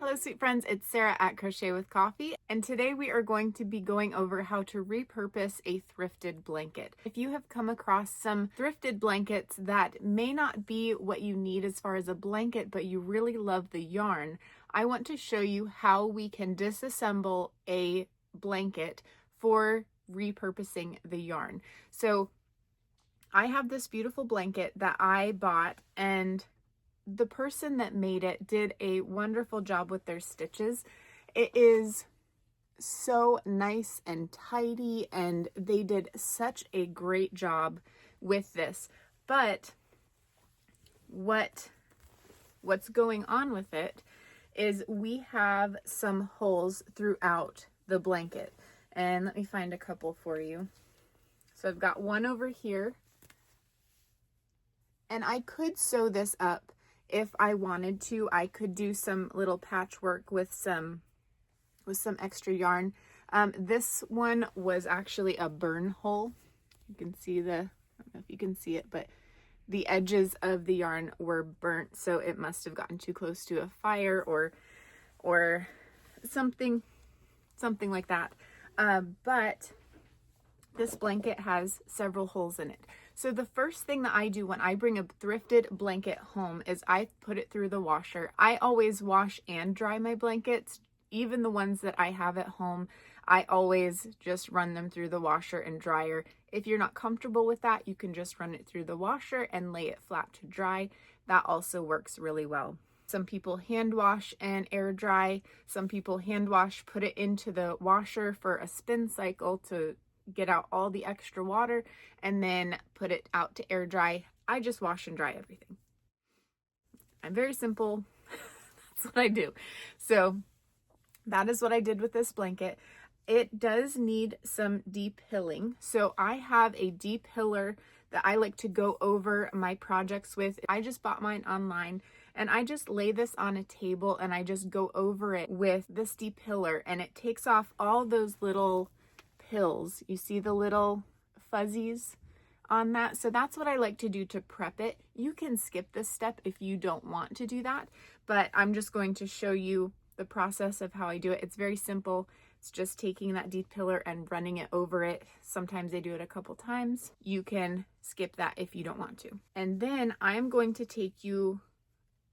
Hello sweet friends, it's Sarah at Crochet.With.Coffee, and today we are going to be going over how to repurpose a thrifted blanket. If you have come across some thrifted blankets that may not be what you need as far as a blanket, but you really love the yarn, I want to show you how we can disassemble a blanket for repurposing the yarn. So I have this beautiful blanket that I bought, and the person that made it did a wonderful job with their stitches. It is so nice and tidy, and they did such a great job with this. But what's going on with it is we have some holes throughout the blanket. And let me find a couple for you. So I've got one over here, and I could sew this up if I wanted to. I could do some little patchwork with some extra yarn. This one was actually a burn hole. You can see I don't know if you can see it, but the edges of the yarn were burnt, so it must have gotten too close to a fire or something like that. But this blanket has several holes in it. So the first thing that I do when I bring a thrifted blanket home is I put it through the washer. I always wash and dry my blankets. Even the ones that I have at home, I always just run them through the washer and dryer. If you're not comfortable with that, you can just run it through the washer and lay it flat to dry. That also works really well. Some people hand wash and air dry. Some people hand wash, put it into the washer for a spin cycle to get out all the extra water, and then put it out to air dry. I just wash and dry everything. I'm very simple. That's what I do. So that is what I did with this blanket. It does need some deep hilling. So I have a deep hiller that I like to go over my projects with. I just bought mine online, and I just lay this on a table and I just go over it with this deep hiller, and it takes off all those little pills. You see the little fuzzies on that? So that's what I like to do to prep it. You can skip this step if you don't want to do that, but I'm just going to show you the process of how I do it. It's very simple. It's just taking that deep pillar and running it over it. Sometimes I do it a couple times. You can skip that if you don't want to. And then I'm going to take you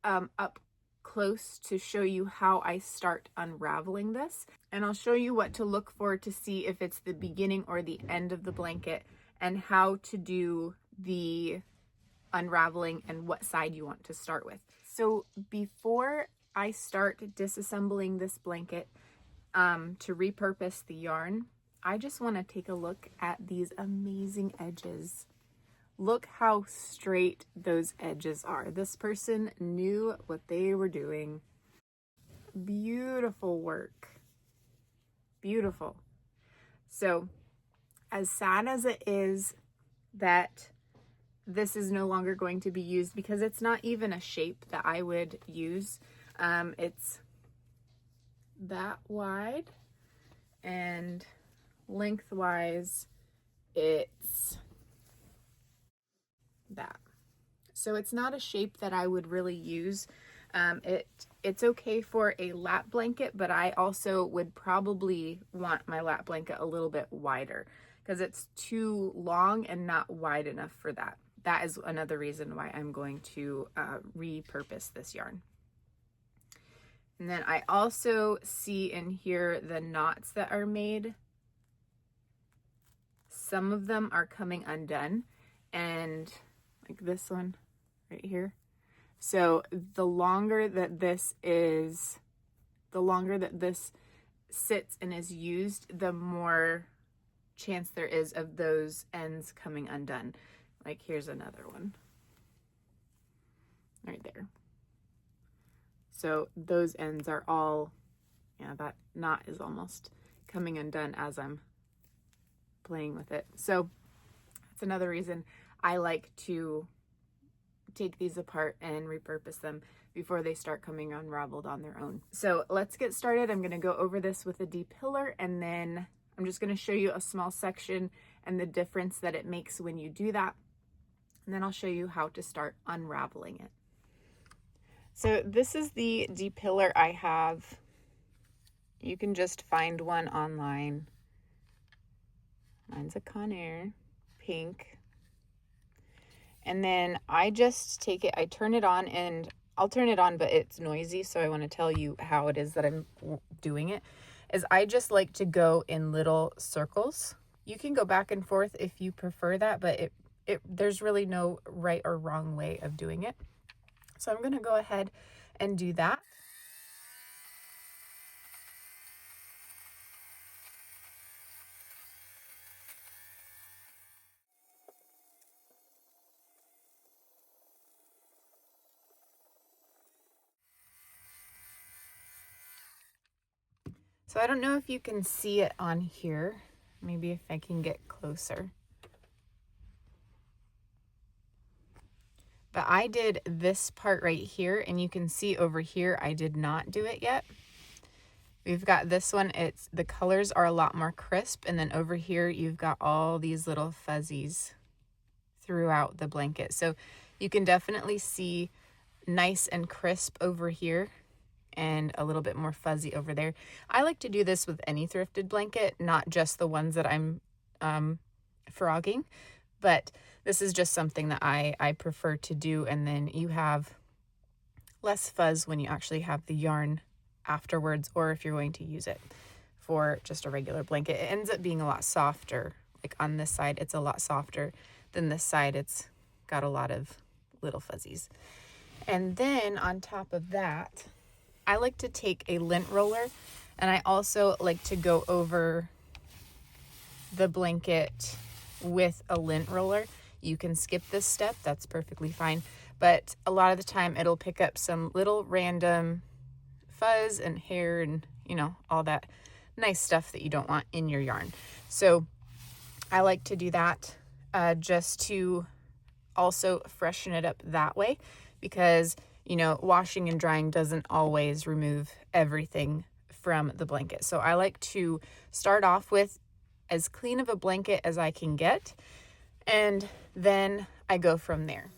up close to show you how I start unraveling this, and I'll show you what to look for to see if it's the beginning or the end of the blanket, and how to do the unraveling and what side you want to start with. So before I start disassembling this blanket to repurpose the yarn, I just want to take a look at these amazing edges. Look how straight those edges are. This person knew what they were doing. Beautiful work. Beautiful. So, as sad as it is that this is no longer going to be used, because it's not even a shape that I would use. It's that wide, and lengthwise it's that. So it's not a shape that I would really use. It's okay for a lap blanket, but I also would probably want my lap blanket a little bit wider because it's too long and not wide enough for that. That is another reason why I'm going to repurpose this yarn. And then I also see in here the knots that are made. Some of them are coming undone, and like this one right here. So the longer that this sits and is used, the more chance there is of those ends coming undone. Like here's another one right there. So those ends are all, yeah, that knot is almost coming undone as I'm playing with it. So that's another reason I like to take these apart and repurpose them before they start coming unraveled on their own. So let's get started. I'm going to go over this with a deep pillar, and then I'm just going to show you a small section and the difference that it makes when you do that. And then I'll show you how to start unraveling it. So this is the depiller I have. You can just find one online. Mine's a Conair, pink. And then I just take it, I turn it on, and I'll turn it on, but it's noisy, so I want to tell you how it is that I'm doing it. Is I just like to go in little circles. You can go back and forth if you prefer that, but there's really no right or wrong way of doing it. So I'm going to go ahead and do that. So I don't know if you can see it on here. Maybe if I can get closer. But I did this part right here, and you can see over here I did not do it yet. We've got this one, the colors are a lot more crisp, and then over here you've got all these little fuzzies throughout the blanket. So you can definitely see nice and crisp over here and a little bit more fuzzy over there. I like to do this with any thrifted blanket, not just the ones that I'm frogging, but this is just something that I prefer to do. And then you have less fuzz when you actually have the yarn afterwards, or if you're going to use it for just a regular blanket. It ends up being a lot softer. Like on this side, it's a lot softer than this side. It's got a lot of little fuzzies. And then on top of that, I like to take a lint roller, and I also like to go over the blanket with a lint roller. You can skip this step, that's perfectly fine, but a lot of the time it'll pick up some little random fuzz and hair and, you know, all that nice stuff that you don't want in your yarn. So I like to do that just to also freshen it up that way, because, you know, washing and drying doesn't always remove everything from the blanket. So I like to start off with as clean of a blanket as I can get, and then I go from there.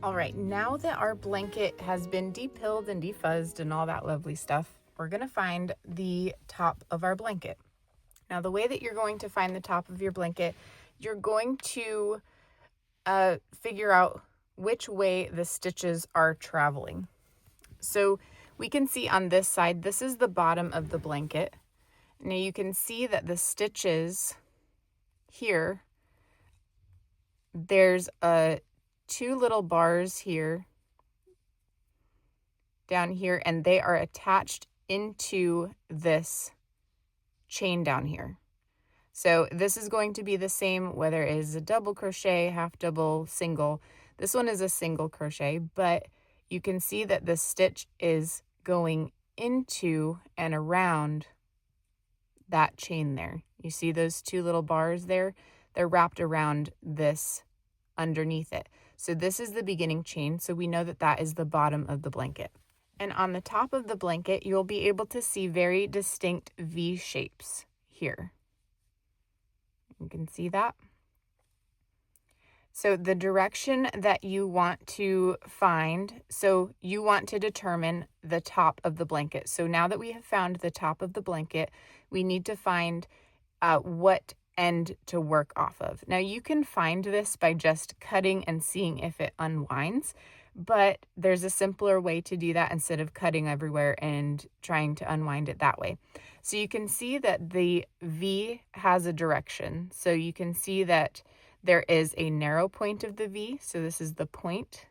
All right, now that our blanket has been depilled and defuzzed and all that lovely stuff, we're gonna find the top of our blanket. Now, the way that you're going to find the top of your blanket, you're going to figure out which way the stitches are traveling. So we can see on this side, this is the bottom of the blanket. Now you can see that the stitches here, there's two little bars here, down here, and they are attached into this chain down here. So this is going to be the same whether it is a double crochet, half double, single. This one is a single crochet, but you can see that the stitch is going into and around that chain there. You see those two little bars there? They're wrapped around this underneath it. So this is the beginning chain, so we know that that is the bottom of the blanket. And on the top of the blanket, you'll be able to see very distinct V shapes here. You can see that. So the direction that you want to find, so you want to determine the top of the blanket. So now that we have found the top of the blanket, we need to find what end to work off of. Now you can find this by just cutting and seeing if it unwinds, but there's a simpler way to do that instead of cutting everywhere and trying to unwind it that way. So you can see that the V has a direction. So you can see that there is a narrow point of the V. So this is the point,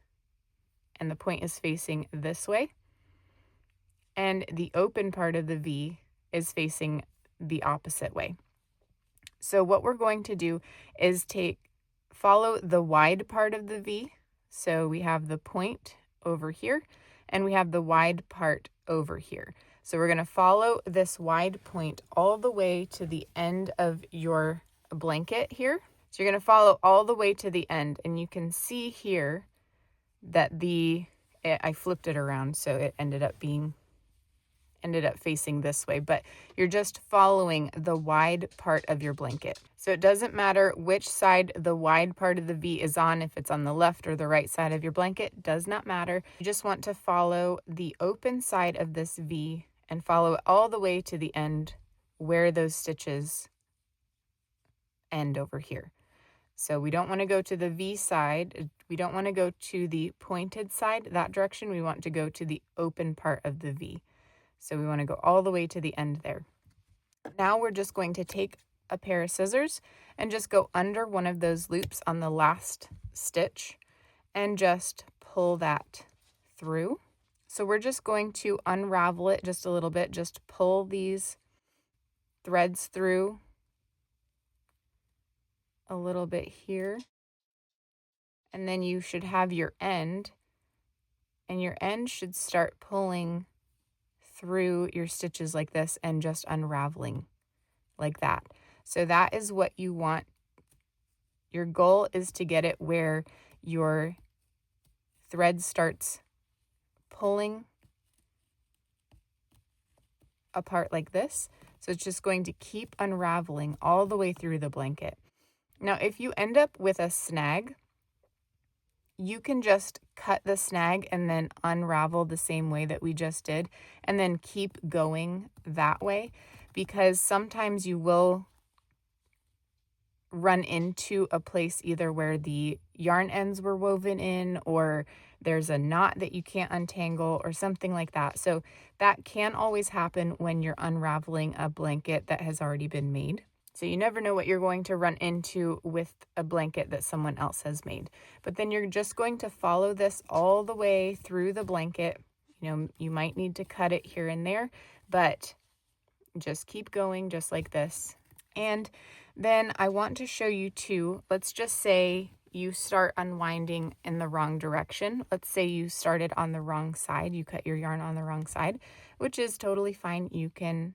and the point is facing this way. And the open part of the V is facing the opposite way. So what we're going to do is follow the wide part of the V. So we have the point over here, and we have the wide part over here. So we're going to follow this wide point all the way to the end of your blanket here. So you're going to follow all the way to the end, and you can see here that I flipped it around, so it ended up facing this way, but you're just following the wide part of your blanket. So it doesn't matter which side the wide part of the V is on, if it's on the left or the right side of your blanket, does not matter. You just want to follow the open side of this V and follow it all the way to the end where those stitches end over here. So we don't want to go to the V side. We don't want to go to the pointed side, that direction. We want to go to the open part of the V. So we want to go all the way to the end there. Now we're just going to take a pair of scissors and just go under one of those loops on the last stitch and just pull that through. So we're just going to unravel it just a little bit, just pull these threads through a little bit here. And then you should have your end, and your end should start pulling through your stitches like this and just unraveling like that. So that is what you want. Your goal is to get it where your thread starts pulling apart like this. So it's just going to keep unraveling all the way through the blanket. Now, if you end up with a snag, you can just cut the snag and then unravel the same way that we just did, and then keep going that way, because sometimes you will run into a place either where the yarn ends were woven in, or there's a knot that you can't untangle or something like that. So that can always happen when you're unraveling a blanket that has already been made. So you never know what you're going to run into with a blanket that someone else has made. But then you're just going to follow this all the way through the blanket. You know, you might need to cut it here and there, but just keep going just like this. And then I want to show you too, let's just say you start unwinding in the wrong direction. Let's say you started on the wrong side, you cut your yarn on the wrong side, which is totally fine. You can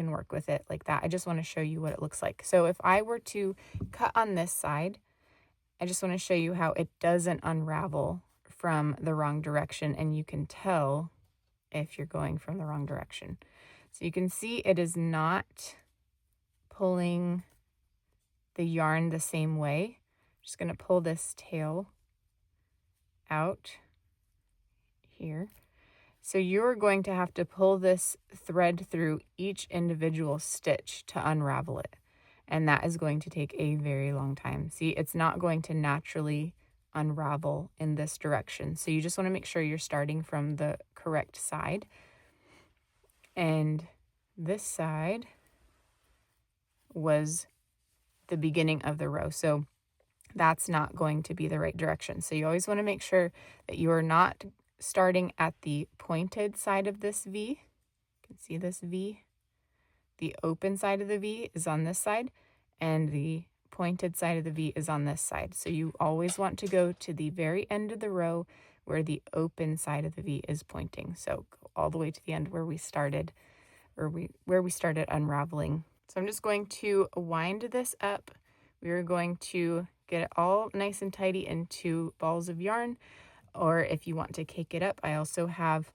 work with it like that. I just want to show you what it looks like. So if I were to cut on this side, I just want to show you how it doesn't unravel from the wrong direction, and you can tell if you're going from the wrong direction. So you can see it is not pulling the yarn the same way. I'm just going to pull this tail out here. So you're going to have to pull this thread through each individual stitch to unravel it. And that is going to take a very long time. See, it's not going to naturally unravel in this direction. So you just want to make sure you're starting from the correct side. And this side was the beginning of the row. So that's not going to be the right direction. So you always want to make sure that you are not starting at the pointed side of this V. You can see this V. The open side of the V is on this side, and the pointed side of the V is on this side. So you always want to go to the very end of the row where the open side of the V is pointing. So go all the way to the end where we started, where we started unraveling. So I'm just going to wind this up. We're going to get it all nice and tidy into balls of yarn. Or if you want to cake it up, I also have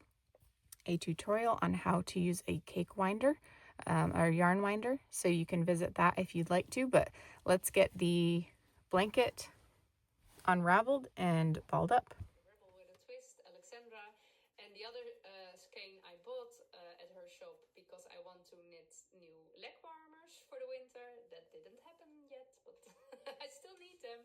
a tutorial on how to use a cake winder or yarn winder. So you can visit that if you'd like to, but let's get the blanket unraveled and balled up. Rebel with a twist, Alexandra, and the other skein I bought at her shop because I want to knit new leg warmers for the winter. That didn't happen yet, but I still need them.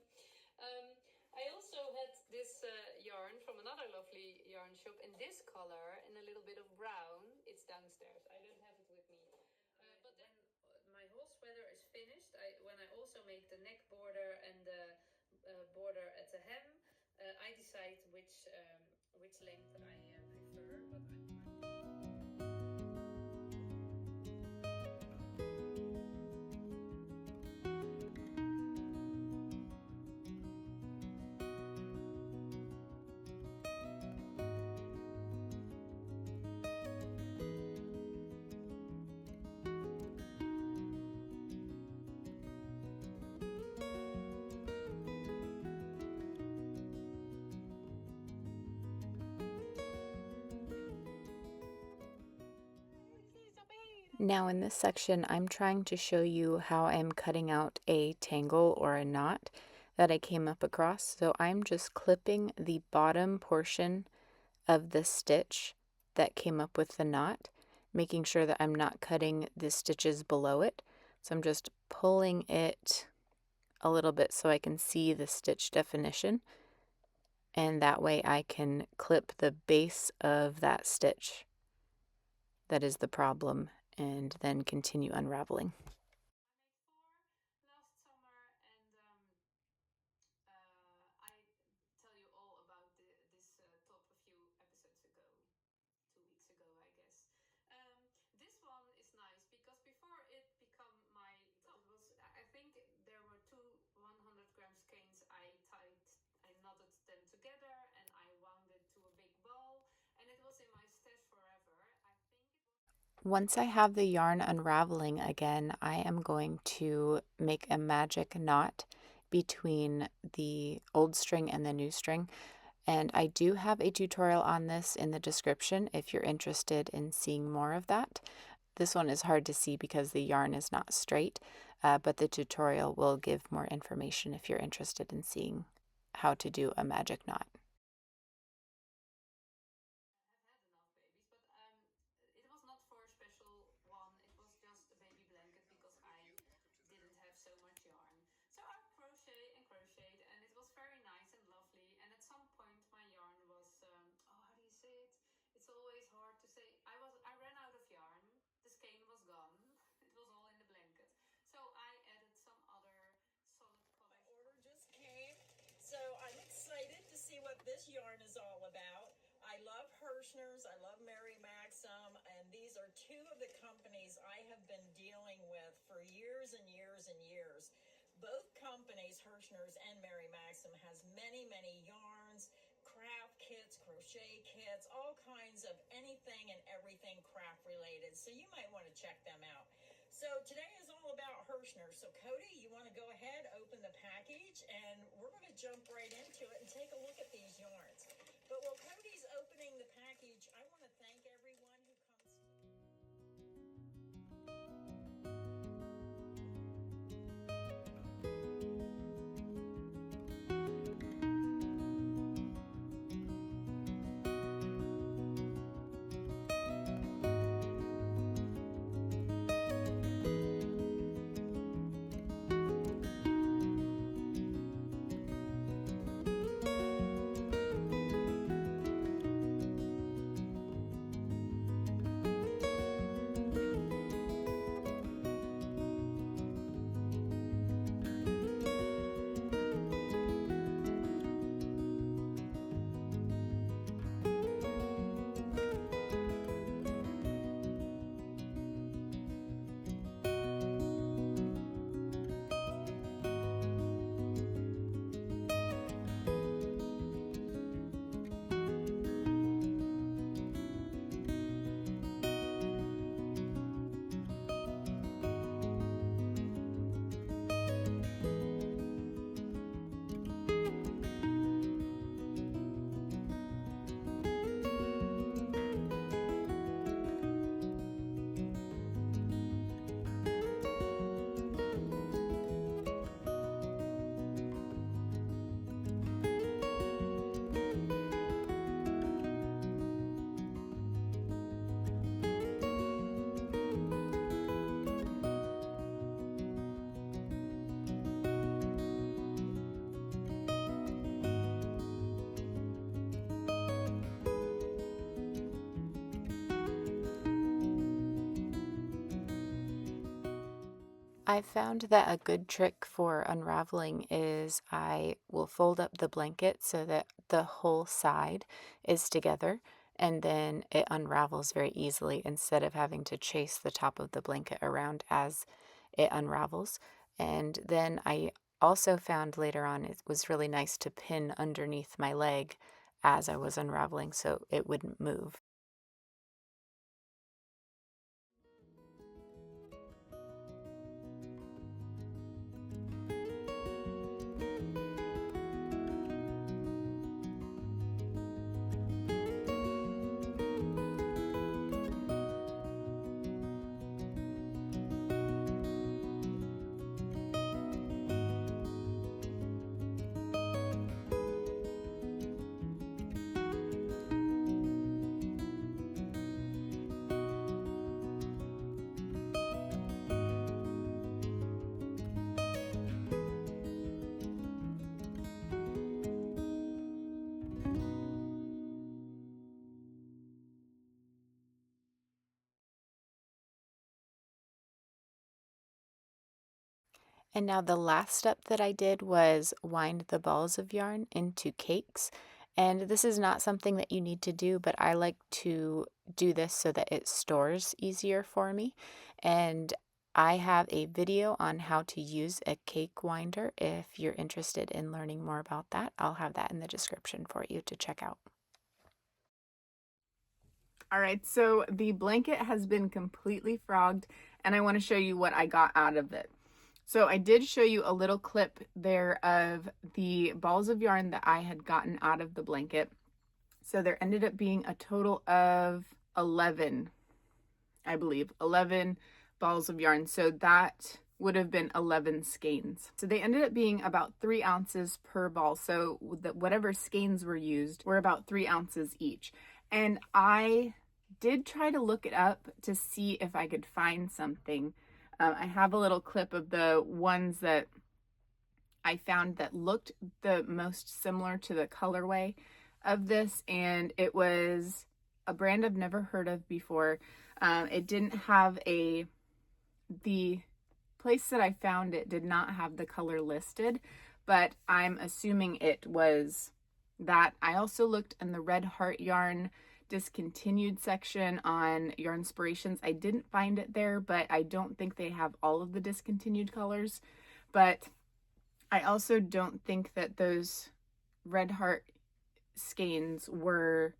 I also had this yarn from another lovely yarn shop in this color and a little bit of brown. It's downstairs. I don't have it with me. But then my whole sweater is finished. When I also make the neck border and the border at the hem, I decide which length I prefer. Now in this section, I'm trying to show you how I'm cutting out a tangle or a knot that I came up across. So I'm just clipping the bottom portion of the stitch that came up with the knot, making sure that I'm not cutting the stitches below it. So I'm just pulling it a little bit so I can see the stitch definition. And that way I can clip the base of that stitch that is the problem and then continue unraveling. I made 4 last summer, and I tell you all about this top a few episodes ago, 2 weeks ago, I guess. This one is nice because before it became my top, I think there were 2 100-gram skeins. I knotted them together and I wound it to a big ball, and it was in my stash forever. Once I have the yarn unraveling again, I am going to make a magic knot between the old string and the new string. And I do have a tutorial on this in the description if you're interested in seeing more of that. This one is hard to see because the yarn is not straight, but the tutorial will give more information if you're interested in seeing how to do a magic knot. It was not for a special one. It was just a baby blanket because I didn't have so much yarn. So I crocheted, and it was very nice and lovely. And at some point, my yarn was how do you say it? It's always hard to say. I ran out of yarn. The skein was gone. It was all in the blanket. So I added some other solid colors. My order just came, so I'm excited to see what this yarn is all about. I love Hirschner's, I love Mary Maxim, and these are 2 of the companies I have been dealing with for years and years and years. Both companies, Hirschner's and Mary Maxim, has many, many yarns, craft kits, crochet kits, all kinds of anything and everything craft related. So you might want to check them out. So today is all about Hirschner's. So Cody, you want to go ahead, open the package, and we're going to jump right into it and take a look at these yarns. But while Cody's opening the package, I want to thank everyone who comes. I found that a good trick for unraveling is I will fold up the blanket so that the whole side is together, and then it unravels very easily instead of having to chase the top of the blanket around as it unravels. And then I also found later on it was really nice to pin underneath my leg as I was unraveling so it wouldn't move. And now the last step that I did was wind the balls of yarn into cakes. And this is not something that you need to do, but I like to do this so that it stores easier for me. And I have a video on how to use a cake winder. If you're interested in learning more about that, I'll have that in the description for you to check out. All right, so the blanket has been completely frogged, and I want to show you what I got out of it. So I did show you a little clip there of the balls of yarn that I had gotten out of the blanket. So there ended up being a total of 11, I believe, 11 balls of yarn. So that would have been 11 skeins. So they ended up being about 3 ounces per ball. So whatever skeins were used were about 3 ounces each. And I did try to look it up to see if I could find something. I have a little clip of the ones that I found that looked the most similar to the colorway of this, and it was a brand I've never heard of before. It didn't have the place that I found it did not have the color listed, but I'm assuming it was that. I also looked in the Red Heart yarn discontinued section on Yarnspirations. I didn't find it there, but I don't think they have all of the discontinued colors. But I also don't think that those Red Heart skeins were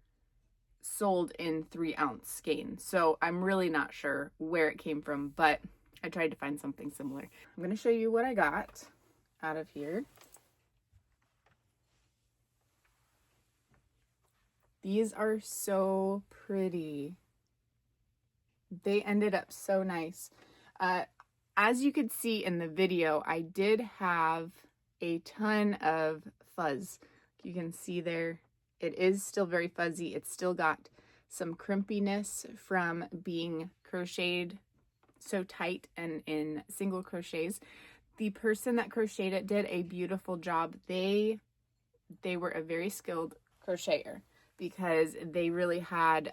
sold in 3-ounce skeins. So I'm really not sure where it came from, but I tried to find something similar. I'm going to show you what I got out of here. These are so pretty. They ended up so nice. As you could see in the video, I did have a ton of fuzz. You can see there, it is still very fuzzy. It's still got some crimpiness from being crocheted so tight and in single crochets. The person that crocheted it did a beautiful job. They were a very skilled crocheter because they really had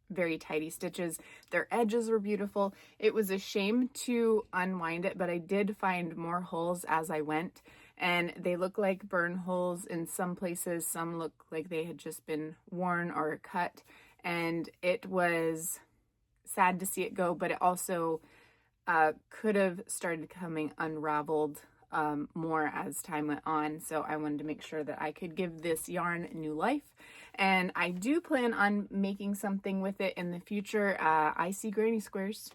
very tidy stitches. Their edges were beautiful. It was a shame to unwind it, but I did find more holes as I went, and they look like burn holes in some places. Some look like they had just been worn or cut, and it was sad to see it go, but it also could have started coming unraveled more as time went on. So I wanted to make sure that I could give this yarn new life. And I do plan on making something with it in the future. Icy granny squares.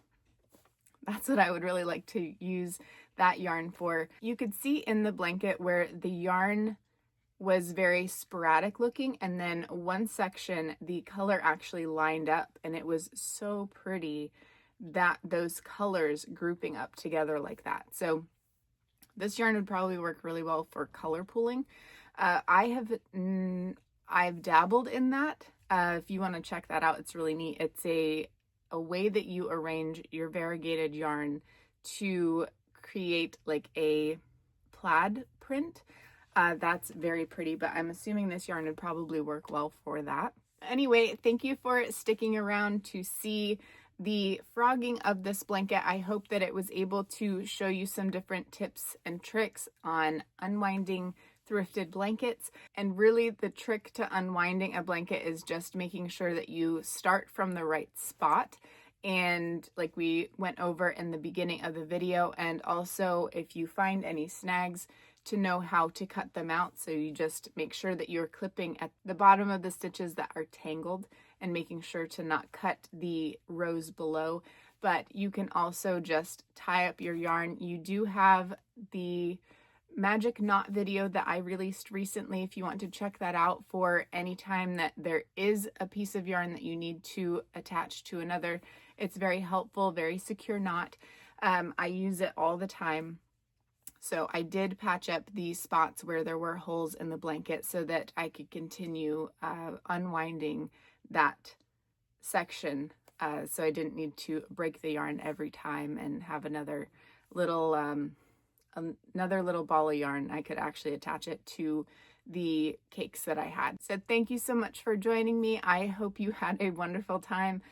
That's what I would really like to use that yarn for. You could see in the blanket where the yarn was very sporadic looking, and then one section the color actually lined up, and it was so pretty that those colors grouping up together like that. So this yarn would probably work really well for color pooling. I've dabbled in that. If you want to check that out, it's really neat. It's a way that you arrange your variegated yarn to create like a plaid print. That's very pretty, but I'm assuming this yarn would probably work well for that. Anyway, thank you for sticking around to see the frogging of this blanket, I hope that it was able to show you some different tips and tricks on unwinding thrifted blankets. And really the trick to unwinding a blanket is just making sure that you start from the right spot, and like we went over in the beginning of the video, and also if you find any snags, to know how to cut them out. So you just make sure that you're clipping at the bottom of the stitches that are tangled and making sure to not cut the rows below. But you can also just tie up your yarn. You do have the magic knot video that I released recently if you want to check that out for any time that there is a piece of yarn that you need to attach to another. It's very helpful, very secure knot. I use it all the time. So I did patch up the spots where there were holes in the blanket so that I could continue unwinding that section. So I didn't need to break the yarn every time and have another little ball of yarn. I could actually attach it to the cakes that I had. So thank you so much for joining me. I hope you had a wonderful time.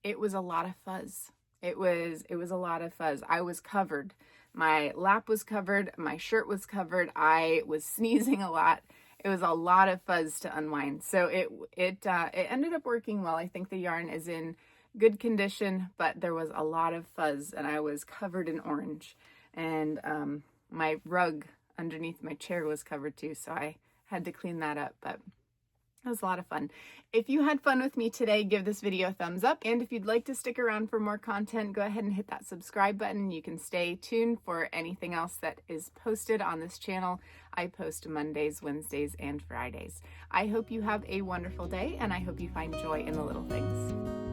It was a lot of fuzz. It was a lot of fuzz. I was covered. My lap was covered, my shirt was covered, I was sneezing a lot. It was a lot of fuzz to unwind. So it ended up working well. I think the yarn is in good condition, but there was a lot of fuzz and I was covered in orange. And my rug underneath my chair was covered too, so I had to clean that up, but it was a lot of fun. If you had fun with me today, give this video a thumbs up. And if you'd like to stick around for more content, go ahead and hit that subscribe button. You can stay tuned for anything else that is posted on this channel. I post Mondays, Wednesdays, and Fridays. I hope you have a wonderful day, and I hope you find joy in the little things.